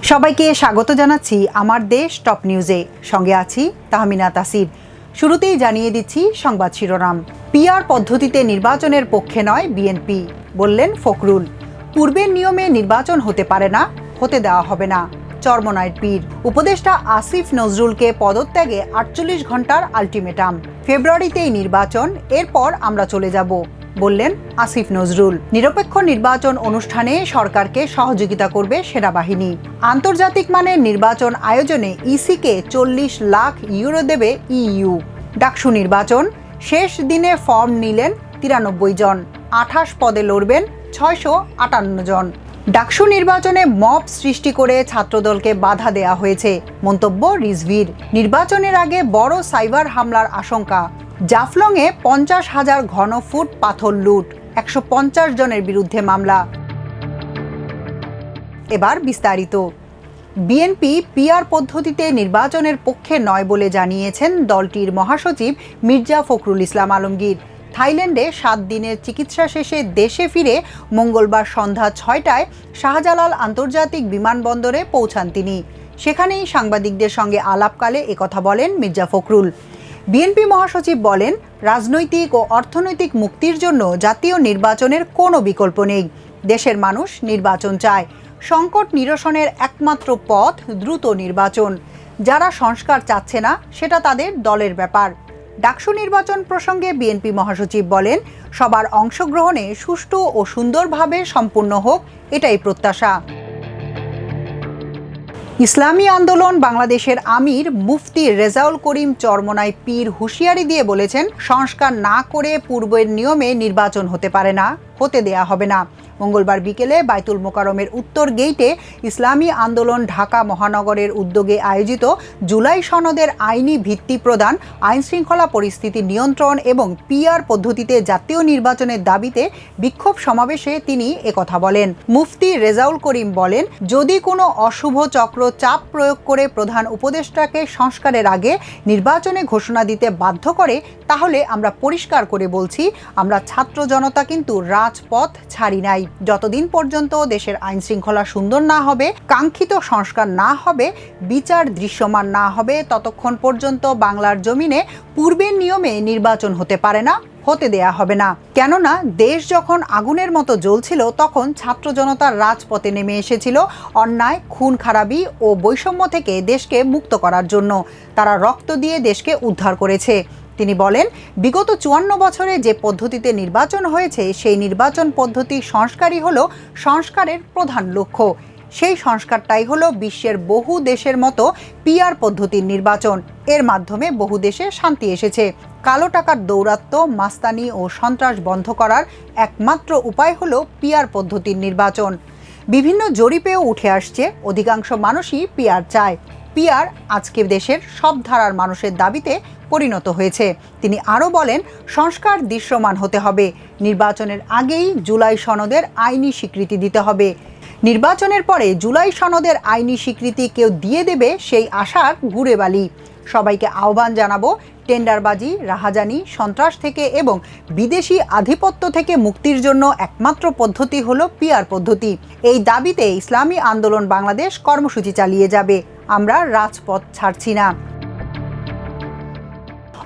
সবাইকে স্বাগত জানাচ্ছি আমার দেশ টপ নিউজে। সঙ্গে আছি তাহমিনা তাসির। শুরুতেই জানিয়ে দিচ্ছি সংবাদ শিরোনাম। পিআর পদ্ধতিতে নির্বাচনের পক্ষে নয় বিএনপি, বললেন ফখরুল। পূর্বের নিয়মে নির্বাচন হতে পারে না, হতে দেওয়া হবে না, চরমনাইর পীর। উপদেষ্টা আসিফ নজরুলকে পদত্যাগে 48 ঘন্টার আলটিমেটাম। ফেব্রুয়ারিতেই নির্বাচন, এরপর আমরা চলে যাব, বললেন আসিফ নজরুল। নিরপেক্ষ নির্বাচন অনুষ্ঠানে সরকারকে সহযোগিতা করবে সেনাবাহিনী। আন্তর্জাতিক মানের নির্বাচন আয়োজনে ইসিকে 40 লাখ ইউরো দেবে ইইউ। ডাকসু নির্বাচন শেষ দিনে ফর্ম নিলেন 93 জন, 28 পদে লড়বেন 658 জন। ডাকসু নির্বাচনে মব সৃষ্টি করে ছাত্রদলকে বাধা দেয়া হয়েছে, মন্তব্য রিজভির। নির্বাচনের আগে বড় সাইবার হামলার আশঙ্কা। জাফলংয়ে 50,000 ঘনফুট পাথর লুট, 150 জনের বিরুদ্ধে মামলা। এবার বিস্তারিত। বিএনপি পিআর পদ্ধতিতে নির্বাচনের পক্ষে নয় বলে জানিয়েছেন দলটির মহাসচিব মির্জা ফখরুল ইসলাম আলমগীর। থাইল্যান্ডে 7 দিনের চিকিৎসা শেষে দেশে ফিরে মঙ্গলবার সন্ধ্যা 6টায় শাহজালাল আন্তর্জাতিক বিমানবন্দরে পৌঁছান তিনি। সেখানেই সাংবাদিকদের সঙ্গে আলাপকালে একথা বলেন মির্জা ফখরুল। বিএনপি মহাসচিব বলেন, রাজনৈতিক ও অর্থনৈতিক মুক্তির জন্য জাতীয় নির্বাচনের কোনো বিকল্প নেই। দেশের মানুষ নির্বাচন চায়। সংকট নিরসনের একমাত্র পথ দ্রুত নির্বাচন। যারা সংস্কার চাচ্ছে না, সেটা তাদের দলের ব্যাপার। ডাকসু নির্বাচন প্রসঙ্গে বিএনপি মহাসচিব বলেন, সবার অংশগ্রহণে সুষ্ঠু ও সুন্দরভাবে সম্পূর্ণ হোক, এটাই প্রত্যাশা। ইসলামী আন্দোলন বাংলাদেশের আমির মুফতি রেজাউল করিম চরমনাই পীর হুঁশিয়ারি দিয়ে বলেছেন, সংস্কার না করে পূর্বের নিয়মে নির্বাচন হতে পারে না, হতে দেয়া হবে না। মঙ্গলবার বিকেলে বাইতুল মোকাররমের উত্তর গেইটে ইসলামী আন্দোলন ঢাকা মহানগরের উদ্যোগে আয়োজিত জুলাই সনদের আইনি ভিত্তি প্রদান, আইনশৃঙ্খলা পরিস্থিতি নিয়ন্ত্রণ এবং পিআর পদ্ধতিতে জাতীয় নির্বাচনের দাবিতে বিক্ষোভ সমাবেশে তিনি একথা বলেন। মুফতি রেজাউল করিম বলেন, যদি কোনো অশুভ চক্র চাপ প্রয়োগ করে প্রধান উপদেষ্টাকে সংস্কারের আগে নির্বাচনে ঘোষণা দিতে বাধ্য করে, তাহলে আমরা পরিষ্কার করে বলছি, আমরা ছাত্র জনতা কিন্তু রাজপথ ছাড়ি নাই। যতদিন পর্যন্ত দেশের আইন শৃঙ্খলা সুন্দর না হবে, কাঙ্ক্ষিত সংস্কার না হবে, বিচার দৃশ্যমান না হবে, ততক্ষণ পর্যন্ত বাংলার জমিনে পূর্বের নিয়মে নির্বাচন হতে পারে না, হতে দেয়া হবে না। কেননা দেশ যখন আগুনের মতো জ্বলছিল, তখন ছাত্র জনতার রাজপথে নেমে এসেছিল অন্যায়, খুন খারাপি ও বৈষম্য থেকে দেশকে মুক্ত করার জন্য। তারা রক্ত দিয়ে দেশকে উদ্ধার করেছে। তিনি বলেন, বিগত 54 বছরে যে পদ্ধতিতে নির্বাচন হয়েছে, সেই নির্বাচন পদ্ধতি সংস্কারই হলো সংস্কারের প্রধান লক্ষ্য। সেই সংস্কারটাই হলো বিশ্বের বহু দেশের মতো পিআর পদ্ধতির নির্বাচন। এর মাধ্যমে বহু দেশে শান্তি এসেছে। কালো টাকার দৌরাত্ম্য, মাস্তানি ও সন্ত্রাস বন্ধ করার একমাত্র উপায় হলো পিআর পদ্ধতির নির্বাচন। বিভিন্ন জরিপেও উঠে আসছে, অধিকাংশ মানুষই পিআর চায়। পিআর আজকে দেশের সব ধারার মানুষের দাবিতে পরিণত হয়েছে। তিনি আরও বলেন, সংস্কার দৃশ্যমান হতে হবে। নির্বাচনের আগেই জুলাই সনদের আইনি স্বীকৃতি দিতে হবে। নির্বাচনের পরে জুলাই সনদের আইনি স্বীকৃতি কেউ দিয়ে দেবে, সেই আশার ঘুরে বালি। সবাইকে আহ্বান জানাবো, টেন্ডারবাজি, রাহাজানি, সন্ত্রাস থেকে এবং বিদেশি আধিপত্য থেকে মুক্তির জন্য একমাত্র পদ্ধতি হলো পিআর পদ্ধতি। এই দাবিতে ইসলামী আন্দোলন বাংলাদেশ কর্মসূচি চালিয়ে যাবে। আমরা রাজপথ ছাড়ছি না।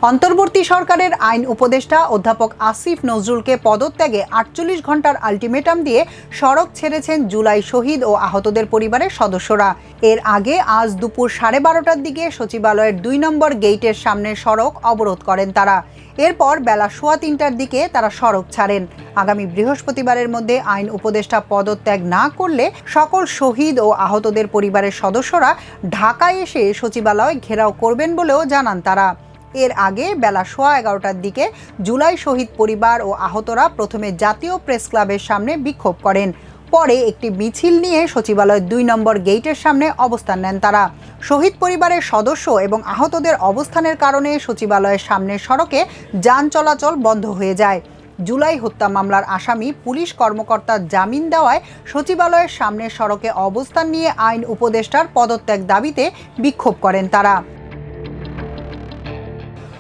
অন্তর্বর্তী সরকারের আইন উপদেষ্টা অধ্যাপক আসিফ নজরুলকে পদত্যাগে 48 ঘন্টার আলটিমেটাম দিয়ে সড়ক ছেড়েছেন জুলাই শহীদ ও আহতদের পরিবারের সদস্যরা। এর আগে আজ দুপুর 12:30টার দিকে সচিবালয়ের 2 নম্বর গেইটের সামনের সড়ক অবরোধ করেন তারা। এরপর বেলা 3:15টার দিকে তারা সড়ক ছাড়েন। আগামী বৃহস্পতিবারের মধ্যে আইন উপদেষ্টা পদত্যাগ না করলে সকল শহীদ ও আহতদের পরিবারের সদস্যরা ঢাকায় এসে সচিবালয় ঘেরাও করবেন বলেও জানান তারা। এর আগে বেলা 11:15টার দিকে জুলাই শহীদ পরিবার ও আহতরা প্রথমে জাতীয় প্রেস ক্লাবের সামনে বিক্ষোভ করেন। পরে একটি মিছিল নিয়ে সচিবালয়ের 2 নম্বর গেইটের সামনে অবস্থান নেন তারা। শহীদ পরিবারের সদস্য এবং আহতদের অবস্থানের কারণে সচিবালয়ের সামনের সড়কে যান চলাচল বন্ধ হয়ে যায়। জুলাই হত্যা মামলার আসামি পুলিশ কর্মকর্তার জামিন দেওয়ায় সচিবালয়ের সামনের সড়কে অবস্থান নিয়ে আইন উপদেষ্টার পদত্যাগ দাবিতে বিক্ষোভ করেন তারা।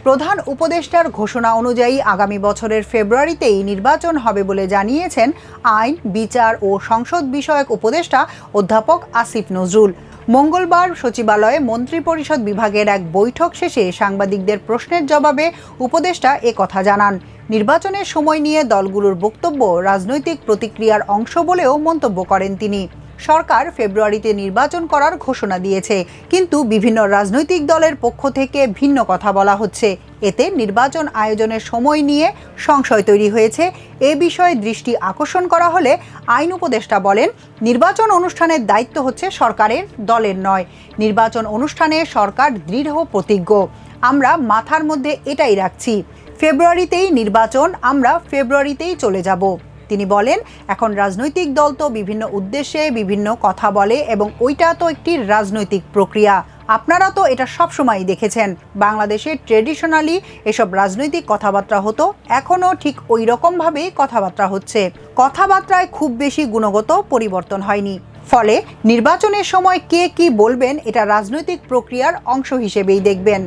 প্রধান উপদেষ্টার ঘোষণা অনুযায়ী আগামী বছরের ফেব্রুয়ারিতেই নির্বাচন হবে বলে জানিয়েছেন আইন, বিচার ও সংসদ বিষয়ক উপদেষ্টা অধ্যাপক আসিফ নজরুল। মঙ্গলবার সচিবালয়ে মন্ত্রিপরিষদ বিভাগের এক বৈঠক শেষে সাংবাদিকদের প্রশ্নের জবাবে উপদেষ্টা কথা জানান। নির্বাচনের সময় নিয়ে দলগুলোর বক্তব্য রাজনৈতিক প্রতিক্রিয়ার অংশ বলেও মন্তব্য করেন তিনি। সরকার ফেব্রুয়ারিতে নির্বাচন করার ঘোষণা দিয়েছে, কিন্তু বিভিন্ন রাজনৈতিক দলের পক্ষ থেকে ভিন্ন কথা বলা হচ্ছে। এতে নির্বাচন আয়োজনের সময় নিয়ে সংশয় তৈরি হয়েছে। এ বিষয়ে দৃষ্টি আকর্ষণ করা হলে আইন উপদেষ্টা বলেন, নির্বাচন অনুষ্ঠানের দায়িত্ব হচ্ছে সরকারের, দলের নয়। নির্বাচন অনুষ্ঠানে সরকার দৃঢ় প্রতিজ্ঞ। আমরা মাথার মধ্যে এটাই রাখছি। ফেব্রুয়ারিতেই নির্বাচন, আমরা ফেব্রুয়ারিতেই চলে যাব। তিনি বলেন, এখন রাজনৈতিক দল তো বিভিন্ন উদ্দেশ্যে বিভিন্ন কথা বলে এবং ওইটা তো একটি রাজনৈতিক প্রক্রিয়া। আপনারা তো এটা সবসময়ই দেখেছেন। বাংলাদেশে ট্রেডিশনালি এসব রাজনৈতিক কথাবার্তা হতো, এখনও ঠিক ওই রকমভাবেই কথাবার্তা হচ্ছে। কথাবার্তায় খুব বেশি গুণগত পরিবর্তন হয়নি। ফলে নির্বাচনের সময় কে কি বলবেন এটা রাজনৈতিক প্রক্রিয়ার অংশ হিসেবেই দেখবেন।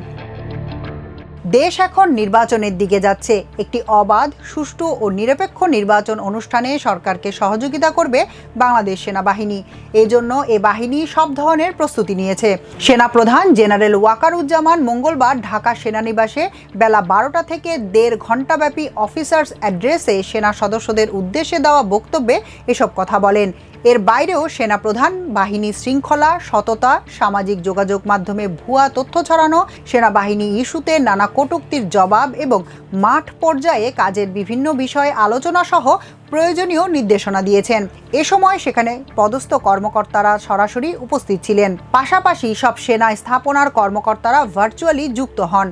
দেশ এখন নির্বাচনের দিকে যাচ্ছে। একটি অবাধ, সুষ্ঠু ও নিরপেক্ষ নির্বাচন অনুষ্ঠানে সরকারকে সহযোগিতা করবে বাংলাদেশ সেনাবাহিনী। এজন্য এ বাহিনী সব ধরনের প্রস্তুতি নিয়েছে। সেনাপ্রধান জেনারেল ওয়াকারুজ্জামান মঙ্গলবার ঢাকা সেনানিবাসে বেলা 12টা থেকে 1.5 ঘণ্টাব্যাপী অফিসার্স অ্যাড্রেসে সেনা সদস্যদের উদ্দেশ্যে দেওয়া বক্তব্যে এসব কথা বলেন। এর বাইরেও সেনাপ্রধান বাহিনী শৃঙ্খলা, সততা, সামাজিক যোগাযোগ মাধ্যমে ভুয়া তথ্য ছড়ানো, সেনাবাহিনী ইস্যুতে নানা কটূক্তির জবাব এবং মাঠ পর্যায়ে কাজের বিভিন্ন বিষয়ে আলোচনা সহ প্রয়োজনীয় নির্দেশনা দিয়েছেন। এ সময় সেখানে পদস্থ কর্মকর্তারা সরাসরি উপস্থিত ছিলেন। পাশাপাশি সব সেনা স্থাপনার কর্মকর্তারা ভার্চুয়ালি যুক্ত হন।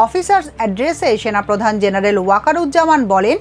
অফিসার্স অ্যাড্রেসে সেনাপ্রধান জেনারেল ওয়াকারুজ্জামান বলেন,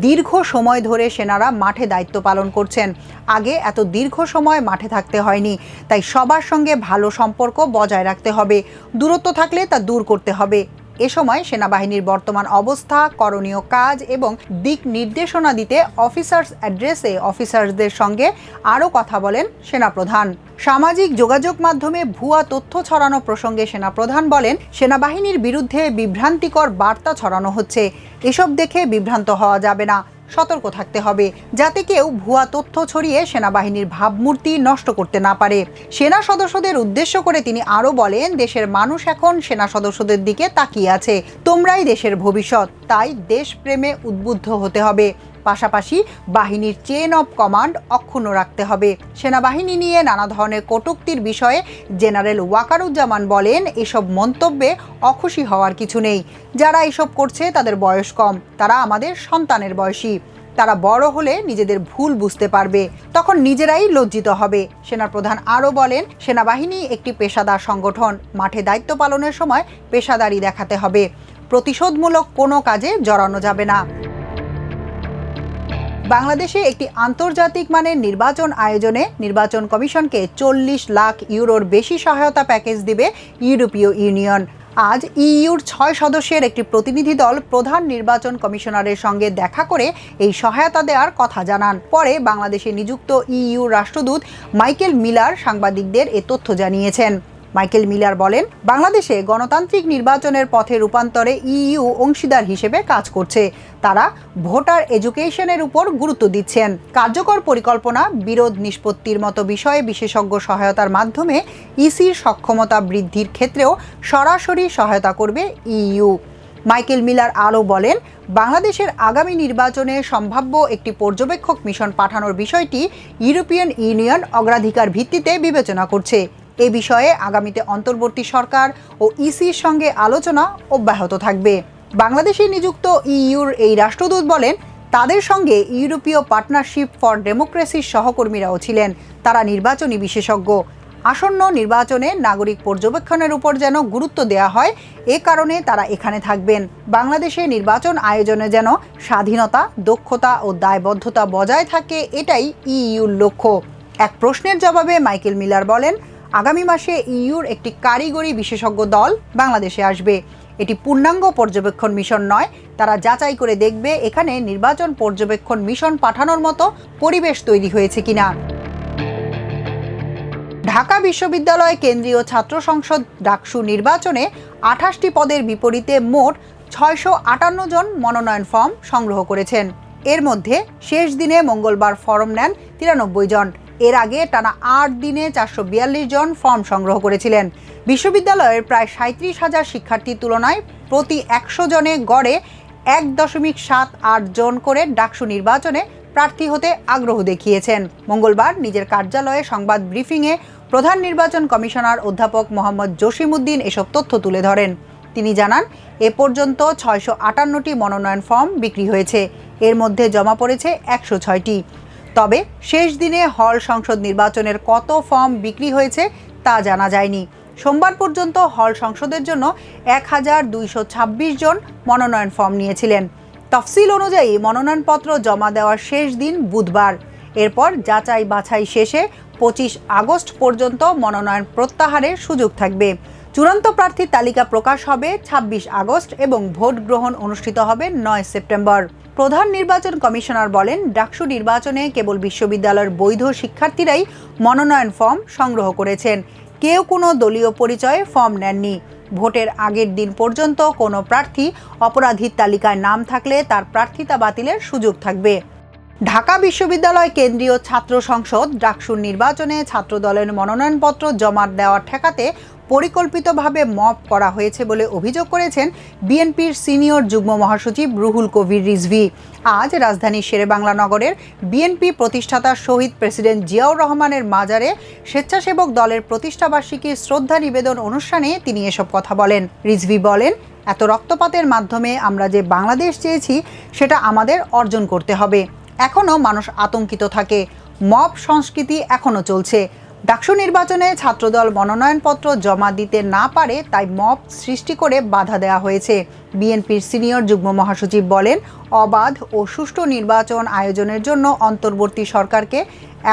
দীর্ঘ সময় ধরে সেনারা মাঠে দায়িত্ব পালন করছেন। আগে এত দীর্ঘ সময় মাঠে থাকতে হয়নি, তাই সবার সঙ্গে ভালো সম্পর্ক বজায় রাখতে হবে। দূরত্ব থাকলে তা দূর করতে হবে। এ সময় সেনাবাহিনীর বর্তমান অবস্থা, করণীয় কাজ এবং দিক নির্দেশনা দিতে অফিসার্স অ্যাড্রেসে অফিসারদের সঙ্গে আরও কথা বলেন সেনাপ্রধান। সামাজিক যোগাযোগ মাধ্যমে ভুয়া তথ্য ছড়ানো প্রসঙ্গে সেনাপ্রধান বলেন, সেনাবাহিনীর বিরুদ্ধে বিভ্রান্তিকর বার্তা ছড়ানো হচ্ছে। এসব দেখে বিভ্রান্ত হওয়া যাবে না, সতর্ক থাকতে হবে, যাতে কেউ ভুয়া তথ্য ছড়িয়ে সেনাবাহিনীর ভাবমূর্তি নষ্ট করতে না পারে। সেনা সদস্যদের উদ্দেশ্য করে তিনি আরও বলেন, দেশের মানুষ এখন সেনা সদস্যদের দিকে তাকিয়ে আছে। তোমরাই দেশের ভবিষ্যৎ, তাই দেশপ্রেমে উদ্বুদ্ধ হতে হবে। পাশাপাশি বাহিনীর চেইন অব কমান্ড অক্ষুণ্ণ রাখতে হবে। সেনাবাহিনী নিয়ে নানা ধরনের কটূক্তির বিষয়ে জেনারেল ওয়াকারুজ্জামান বলেন, এসব মন্তব্যে অখুশি হওয়ার কিছু নেই। যারা এসব করছে তাদের বয়স কম, তারা আমাদের সন্তানের বয়সী। তারা বড় হলে নিজেদের ভুল বুঝতে পারবে, তখন নিজেরাই লজ্জিত হবে। সেনাপ্রধান আরও বলেন, সেনাবাহিনী একটি পেশাদার সংগঠন। মাঠে দায়িত্ব পালনের সময় পেশাদারি দেখাতে হবে। প্রতিশোধমূলক কোনো কাজে জড়ানো যাবে না। বাংলাদেশে একটি আন্তর্জাতিক মানের নির্বাচন আয়োজনে নির্বাচন কমিশনকে 40 লাখ ইউরোর বেশি সহায়তা প্যাকেজ দিবে ইউরোপীয় ইউনিয়ন। আজ ইইউর 6 সদস্যের একটি প্রতিনিধি দল প্রধান নির্বাচন কমিশনারের সঙ্গে দেখা করে এই সহায়তা দেওয়ার কথা জানান। পরে বাংলাদেশে নিযুক্ত ইইউ রাষ্ট্রদূত মাইকেল মিলার সাংবাদিকদের এ তথ্য জানিয়েছেন। মাইকেল মিলার বলেন, বাংলাদেশে গণতান্ত্রিক নির্বাচনের পথে রূপান্তরে ইইউ অংশীদার হিসেবে কাজ করছে। তারা ভোটার এডুকেশনের উপর গুরুত্ব দিচ্ছেন। কার্যকর পরিকল্পনা, বিরোধ নিষ্পত্তির মতো বিষয়ে বিশেষজ্ঞ সহায়তার মাধ্যমে ইসির সক্ষমতা বৃদ্ধির ক্ষেত্রেও সরাসরি সহায়তা করবে ইইউ। মাইকেল মিলার আরও বলেন, বাংলাদেশের আগামী নির্বাচনে সম্ভাব্য একটি পর্যবেক্ষক মিশন পাঠানোর বিষয়টি ইউরোপিয়ান ইউনিয়ন অগ্রাধিকার ভিত্তিতে বিবেচনা করছে। এ বিষয়ে আগামীতে অন্তর্বর্তী সরকার ও ইসির সঙ্গে আলোচনা অব্যাহত থাকবে। বাংলাদেশে নিযুক্ত ইইউর এই রাষ্ট্রদূত বলেন, তাদের সঙ্গে ইউরোপীয় পার্টনারশিপ ফর ডেমোক্রেসির সহকর্মীরাও ছিলেন। তারা নির্বাচনী বিশেষজ্ঞ। আসন্ন নির্বাচনে নাগরিক পর্যবেক্ষণের উপর যেন গুরুত্ব দেওয়া হয়, এ কারণে তারা এখানে থাকবেন। বাংলাদেশে নির্বাচন আয়োজনে যেন স্বাধীনতা, দক্ষতা ও দায়বদ্ধতা বজায় থাকে, এটাই ইইউর লক্ষ্য। এক প্রশ্নের জবাবে মাইকেল মিলার বলেন, আগামী মাসে ইইউর একটি কারিগরি বিশেষজ্ঞ দল বাংলাদেশে আসবে। এটি পূর্ণাঙ্গ পর্যবেক্ষণ মিশন নয়। তারা যাচাই করে দেখবে এখানে নির্বাচন পর্যবেক্ষণ মিশন পাঠানোর মতো পরিবেশ তৈরি হয়েছে কিনা। ঢাকা বিশ্ববিদ্যালয় কেন্দ্রীয় ছাত্র সংসদ ডাকসু নির্বাচনে 28টি পদের বিপরীতে মোট 658 জন মনোনয়ন ফর্ম সংগ্রহ করেছেন। এর মধ্যে শেষ দিনে মঙ্গলবার ফর্ম নেন 93 জন। এর আগে টানা 8 দিনে 442 জন ফর্ম সংগ্রহ করেছিলেন। বিশ্ববিদ্যালয়ের প্রায় 37,000 শিক্ষার্থীর তুলনায় প্রতি 100 জনে গড়ে 1.78 জন করে ডাকসু নির্বাচনে প্রার্থী হতে আগ্রহ দেখিয়েছেন। মঙ্গলবার নিজের কার্যালয়ে সংবাদ ব্রিফিংয়ে প্রধান নির্বাচন কমিশনার অধ্যাপক মোহাম্মদ জসিমউদ্দিন এসব তথ্য তুলে ধরেন। তিনি জানান, এ পর্যন্ত 658টি মনোনয়ন ফর্ম বিক্রি হয়েছে। এর মধ্যে জমা পড়েছে 106টি। তবে শেষ দিনে হল সংসদ নির্বাচনের কত ফর্ম বিক্রি হয়েছে তা জানা যায়নি। সোমবার পর্যন্ত হল সংসদের জন্য 1226 জন মনোনয়ন ফর্ম নিয়েছিলেন। তফসিল অনুযায়ী মনোনয়নপত্র জমা দেওয়ার শেষ দিন বুধবার। এরপর যাচাই বাছাই শেষে 25 আগস্ট পর্যন্ত মনোনয়ন প্রত্যাহারের সুযোগ থাকবে। চূড়ান্ত প্রার্থীর তালিকা প্রকাশ হবে 26 আগস্ট এবং ভোট গ্রহণ অনুষ্ঠিত হবে 9 সেপ্টেম্বর। প্রধান নির্বাচন কমিশনার বলেন, ডাকসু নির্বাচনে কেবল বিশ্ববিদ্যালয়ের বৈধ শিক্ষার্থীরাই মনোনয়ন ফর্ম সংগ্রহ করেছেন। কেউ কোনো দলীয় পরিচয়ে ফর্ম নেননি। ভোটের আগের দিন পর্যন্ত কোনো প্রার্থী অপরাধীর তালিকায় নাম থাকলে তার প্রার্থিতা বাতিলের সুযোগ থাকবে। ঢাকা বিশ্ববিদ্যালয় কেন্দ্রীয় ছাত্র সংসদ ডাকসুর নির্বাচনে ছাত্রদলের মনোনয়নপত্র জমা দেওয়া ঠেকাতে পরিকল্পিতভাবে মব করা হয়েছে বলে অভিযোগ করেছেন বিএনপির সিনিয়র যুগ্ম মহাসচিব রুহুল কবির রিজভী। আজ রাজধানীর শেরেবাংলা নগরের বিএনপি প্রতিষ্ঠাতা শহীদ প্রেসিডেন্ট জিয়াউর রহমানের মাজারে স্বেচ্ছাসেবক দলের প্রতিষ্ঠাবার্ষিকীর শ্রদ্ধা নিবেদন অনুষ্ঠানে তিনি এসব কথা বলেন। রিজভী বলেন, এত রক্তপাতের মাধ্যমে আমরা যে বাংলাদেশ চেয়েছি সেটা আমাদের অর্জন করতে হবে। এখনও মানুষ আতঙ্কিত থাকে, মব সংস্কৃতি এখনও চলছে। ডাকসু নির্বাচনে ছাত্রদল মনোনয়নপত্র জমা দিতে না পারে তাই মব সৃষ্টি করে বাধা দেওয়া হয়েছে। বিএনপির সিনিয়র যুগ্ম মহাসচিব বলেন, অবাধ ও সুষ্ঠু নির্বাচন আয়োজনের জন্য অন্তর্বর্তী সরকারকে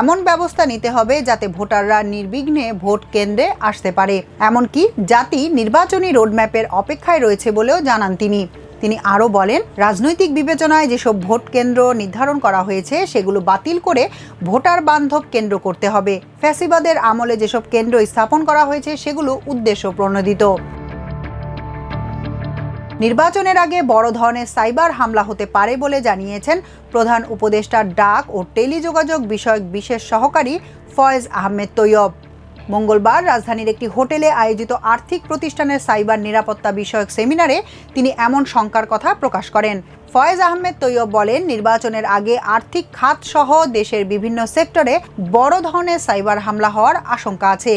এমন ব্যবস্থা নিতে হবে যাতে ভোটাররা নির্বিঘ্নে ভোট কেন্দ্রে আসতে পারে। এমনকি জাতি নির্বাচনী রোডম্যাপের অপেক্ষায় রয়েছে বলেও জানান তিনি। তিনি আরও বলেন, রাজনৈতিক বিবেচনায় যেসব ভোট কেন্দ্র নির্ধারণ করা হয়েছে সেগুলো বাতিল করে ভোটার বান্ধব কেন্দ্র করতে হবে। ফ্যাসিবাদের আমলে যেসব কেন্দ্র স্থাপন করা হয়েছে সেগুলো উদ্দেশ্য প্রণোদিত। নির্বাচনের আগে বড় ধরনের সাইবার হামলা হতে পারে বলে জানিয়েছেন প্রধান উপদেষ্টার ডাক ও টেলিযোগাযোগ বিষয়ক বিশেষ সহকারী ফয়েজ আহমেদ তৈয়ব। মঙ্গলবার রাজধানীর একটি হোটেলে আয়োজিত আর্থিক প্রতিষ্ঠানের সাইবার নিরাপত্তা বিষয়ক সেমিনারে তিনি এমন শঙ্কার কথা প্রকাশ করেন। ফয়েজ আহমেদ তৈয়ব বলেন, নির্বাচনের আগে আর্থিক খাত সহ দেশের বিভিন্ন সেক্টরে বড় ধরনের সাইবার হামলা হওয়ার আশঙ্কা আছে।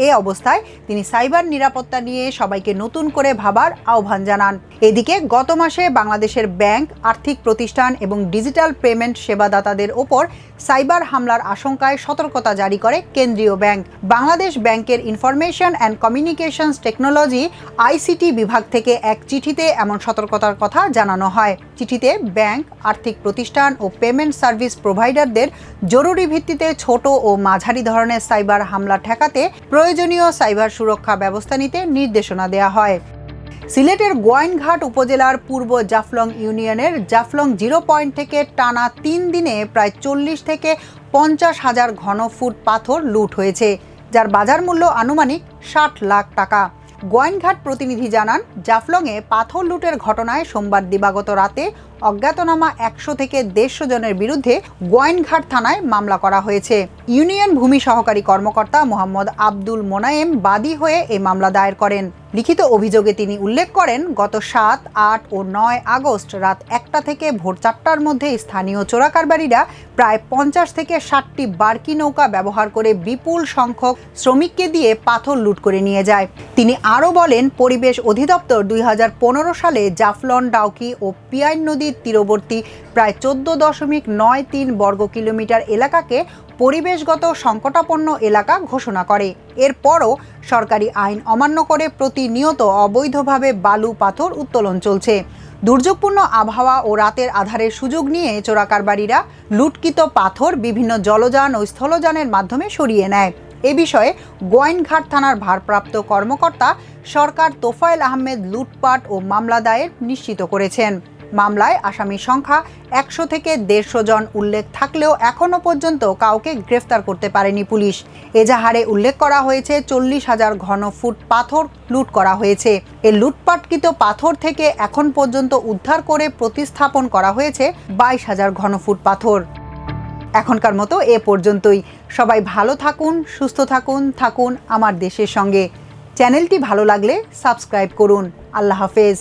এই অবস্থায় তিনি সাইবার নিরাপত্তা নিয়ে সবাইকে নতুন করে ভাবার আহ্বান জানান। এদিকে গত মাসে বাংলাদেশের ব্যাংক, আর্থিক প্রতিষ্ঠান এবং ডিজিটাল পেমেন্ট সেবাদাতাদের ওপর সাইবার হামলার আশঙ্কায় সতর্কতা জারি করে কেন্দ্রীয় ব্যাংক। বাংলাদেশ ব্যাংকের information and communications technology ICT বিভাগ থেকে এক চিঠিতে এমন সতর্কতার কথা জানানো হয়। চিঠিতে ব্যাংক, আর্থিক প্রতিষ্ঠান ও পেমেন্ট সার্ভিস প্রোভাইডারদের জরুরি ভিত্তিতে ছোট ও মাঝারি ধরনের সাইবার হামলা ঠেকাতে প্রয়োজনীয় সাইবার সুরক্ষা ব্যবস্থা নিতে নির্দেশনা দেওয়া হয়। সিলেটের গোয়াইনঘাট উপজেলার পূর্ব জাফলং ইউনিয়নের জাফলং 0 পয়েন্ট থেকে টানা 3 দিনে প্রায় 40 থেকে 50 হাজার ঘনফুট পাথর লুট হয়েছে, যার বাজার মূল্য আনুমানিক 60 লাখ টাকা। গোয়াইনঘাট প্রতিনিধি জানান, জাফলংয়ে পাথর লুটের ঘটনায় সোমবার দিবাগত রাতে অজ্ঞাতনামা 100 থেকে 150 জনের বিরুদ্ধে গোয়াইনঘাট থানায় মামলা করা হয়েছে। ইউনিয়ন ভূমি সহকারী কর্মকর্তা মোহাম্মদ আব্দুল মোনায়েম বাদী হয়ে এই মামলা দায়ের করেন। লিখিত অভিযোগে তিনি উল্লেখ করেন, গত 7, 8 ও 9 আগস্ট রাত 1টা থেকে ভোর 4টার মধ্যে স্থানীয় চোরাকারবারীরা প্রায় 50 থেকে 60টি বার্কি নৌকা ব্যবহার করে বিপুল সংখ্যক শ্রমিককে দিয়ে পাথর লুট করে নিয়ে যায়। তিনি আরও বলেন, পরিবেশ অধিদপ্তর 2015 সালে জাফলং, ডাউকি ও পিয়াইন নদীর তীরবর্তী প্রায় 14.93 বর্গ কিলোমিটার এলাকাকে পরিবেশগত সংকটাপন্ন এলাকা ঘোষণা করে। এরপরও সরকারি আইন অমান্য করে প্রতিনিয়ত অবৈধভাবে বালু পাথর উত্তোলন চলছে। দুর্যোগপূর্ণ আবহাওয়া ও রাতের আধারের সুযোগ নিয়ে চোরাকারবারীরা লুটকৃত পাথর বিভিন্ন জলযান ও স্থলযানের মাধ্যমে সরিয়ে নেয়। এ বিষয়ে গোয়াইনঘাট থানার ভারপ্রাপ্ত কর্মকর্তা সরকার তোফায়েল আহমেদ লুটপাট ও মামলা দায়ের নিশ্চিত করেছেন। মামলায় আসামির সংখ্যা 100 থেকে 150 জন উল্লেখ থাকলেও এখনও পর্যন্ত কাউকে গ্রেফতার করতে পারেনি পুলিশ। এজাহারে উল্লেখ করা হয়েছে 40,000 ঘনফুট পাথর লুট করা হয়েছে। এই লুটপাটকৃত পাথর থেকে এখন পর্যন্ত উদ্ধার করে প্রতিস্থাপন করা হয়েছে 22,000 ঘনফুট পাথর। এখনকার মতো এ পর্যন্তই। সবাই ভালো থাকুন, সুস্থ থাকুন আমার দেশের সঙ্গে। চ্যানেলটি ভালো লাগলে সাবস্ক্রাইব করুন। আল্লাহ হাফেজ।